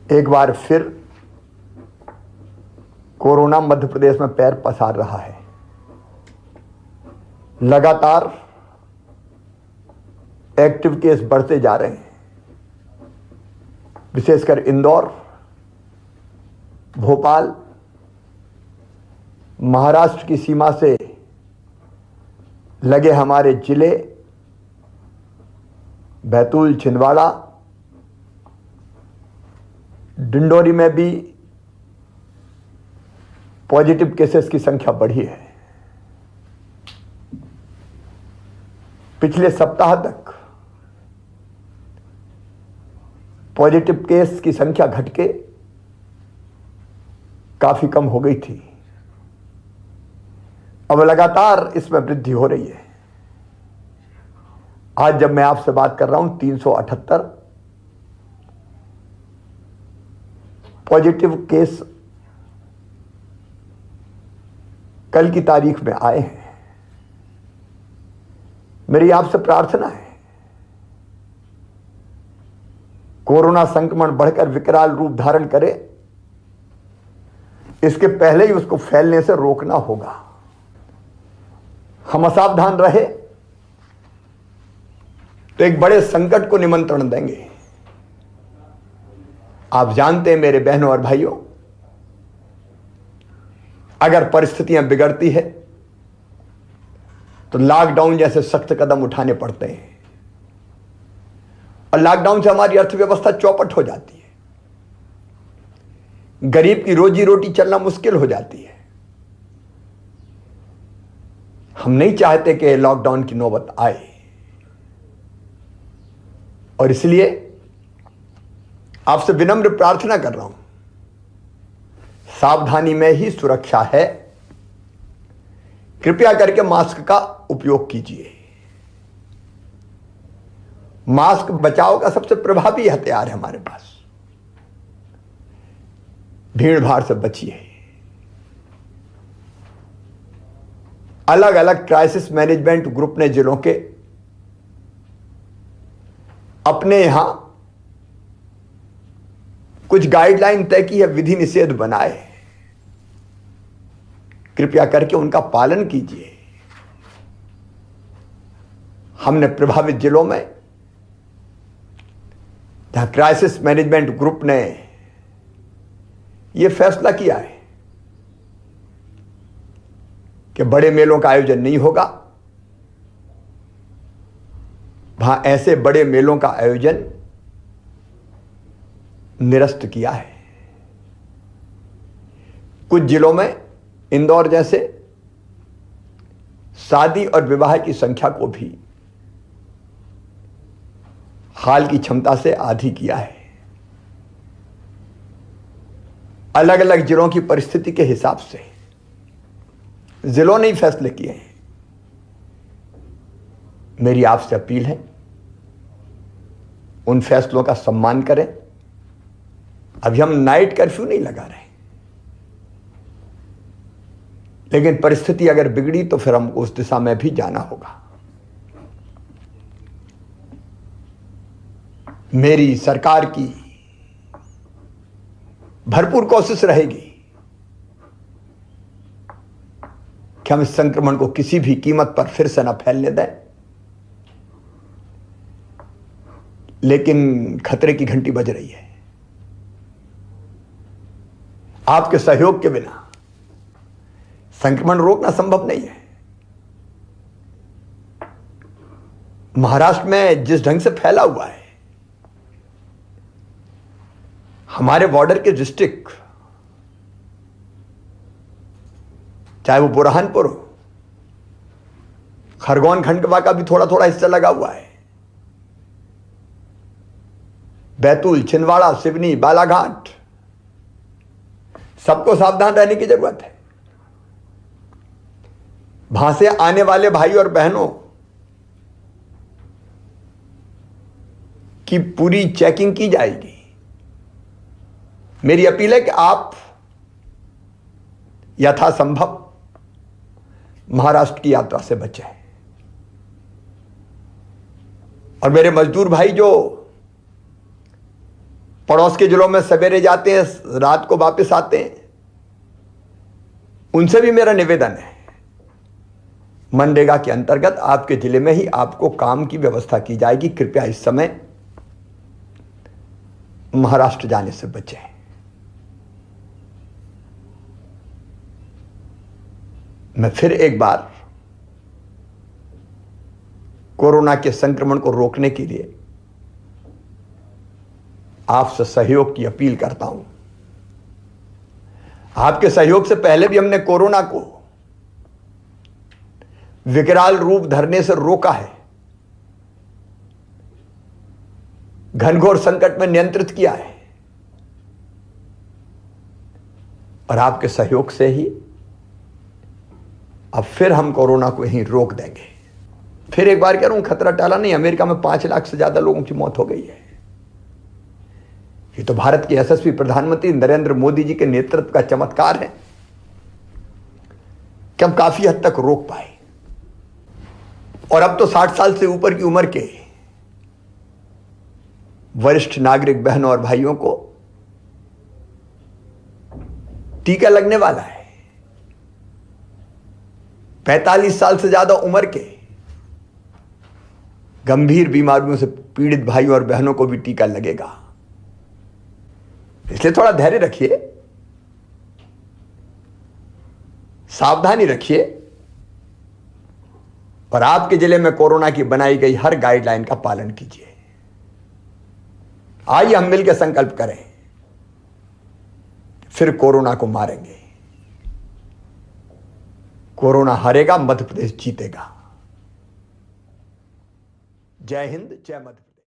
एक बार फिर कोरोना मध्य प्रदेश में पैर पसार रहा है। लगातार एक्टिव केस बढ़ते जा रहे हैं, विशेषकर इंदौर, भोपाल, महाराष्ट्र की सीमा से लगे हमारे जिले बैतूल, छिंदवाड़ा, डिंडोरी में भी पॉजिटिव केसेस की संख्या बढ़ी है। पिछले सप्ताह तक पॉजिटिव केस की संख्या घट के काफी कम हो गई थी। अब लगातार इसमें वृद्धि हो रही है। आज जब मैं आपसे बात कर रहा हूं 378 पॉजिटिव केस कल की तारीख में आए हैं। मेरी आपसे प्रार्थना है, कोरोना संक्रमण बढ़कर विकराल रूप धारण करे, इसके पहले ही उसको फैलने से रोकना होगा। हम असावधान रहे तो एक बड़े संकट को निमंत्रण देंगे। आप जानते हैं मेरे बहनों और भाइयों, अगर परिस्थितियां बिगड़ती है तो लॉकडाउन जैसे सख्त कदम उठाने पड़ते हैं और लॉकडाउन से हमारी अर्थव्यवस्था चौपट हो जाती है, गरीब की रोजी रोटी चलना मुश्किल हो जाती है। हम नहीं चाहते कि लॉकडाउन की नौबत आए और इसलिए आपसे विनम्र प्रार्थना कर रहा हूं, सावधानी में ही सुरक्षा है। कृपया करके मास्क का उपयोग कीजिए। मास्क बचाव का सबसे प्रभावी हथियार है हमारे पास। भीड़ भाड़ से बचिए। अलग अलग क्राइसिस मैनेजमेंट ग्रुप ने जिलों के अपने यहां कुछ गाइडलाइन तय की है, विधि निषेध बनाए। कृपया करके उनका पालन कीजिए। हमने प्रभावित जिलों में जहां क्राइसिस मैनेजमेंट ग्रुप ने यह फैसला किया है कि बड़े मेलों का आयोजन नहीं होगा, वहां ऐसे बड़े मेलों का आयोजन निरस्त किया है। कुछ जिलों में इंदौर जैसे शादी और विवाह की संख्या को भी हाल की क्षमता से आधी किया है। अलग अलग जिलों की परिस्थिति के हिसाब से जिलों ने ही फैसले किए हैं। मेरी आपसे अपील है, उन फैसलों का सम्मान करें। अभी हम नाइट कर्फ्यू नहीं लगा रहे, लेकिन परिस्थिति अगर बिगड़ी तो फिर हमको उस दिशा में भी जाना होगा। मेरी सरकार की भरपूर कोशिश रहेगी कि हम इस संक्रमण को किसी भी कीमत पर फिर से न फैलने दें, लेकिन खतरे की घंटी बज रही है। आपके सहयोग के बिना संक्रमण रोकना संभव नहीं है। महाराष्ट्र में जिस ढंग से फैला हुआ है, हमारे बॉर्डर के डिस्ट्रिक्ट, चाहे वो बुरहानपुर हो, खरगोन खंडवा का भी थोड़ा थोड़ा हिस्सा लगा हुआ है, बैतूल, छिंदवाड़ा, सिवनी, बालाघाट, सबको सावधान रहने की जरूरत है। वहां से आने वाले भाई और बहनों की पूरी चेकिंग की जाएगी। मेरी अपील है कि आप यथासंभव महाराष्ट्र की यात्रा से बचें। और मेरे मजदूर भाई जो पड़ोस के जिलों में सवेरे जाते हैं, रात को वापस आते हैं, उनसे भी मेरा निवेदन है, मनरेगा के अंतर्गत आपके जिले में ही आपको काम की व्यवस्था की जाएगी। कृपया इस समय महाराष्ट्र जाने से बचें। मैं फिर एक बार कोरोना के संक्रमण को रोकने के लिए आपसे सहयोग की अपील करता हूं। आपके सहयोग से पहले भी हमने कोरोना को विकराल रूप धरने से रोका है, घनघोर संकट में नियंत्रित किया है, और आपके सहयोग से ही अब फिर हम कोरोना को यहीं रोक देंगे। फिर एक बार कह रहा हूं, खतरा टाला नहीं। अमेरिका में 5 लाख से ज्यादा लोगों की मौत हो गई है। ये तो भारत के यशस्वी प्रधानमंत्री नरेंद्र मोदी जी के नेतृत्व का चमत्कार है कि हम काफी हद तक रोक पाए। और अब तो 60 साल से ऊपर की उम्र के वरिष्ठ नागरिक बहनों और भाइयों को टीका लगने वाला है। 45 साल से ज्यादा उम्र के गंभीर बीमारियों से पीड़ित भाइयों और बहनों को भी टीका लगेगा। इसलिए थोड़ा धैर्य रखिए, सावधानी रखिए, और आपके जिले में कोरोना की बनाई गई हर गाइडलाइन का पालन कीजिए। आइए हम मिलकर संकल्प करें, फिर कोरोना को मारेंगे। कोरोना हारेगा, मध्य प्रदेश जीतेगा। जय हिंद, जय मध्य प्रदेश।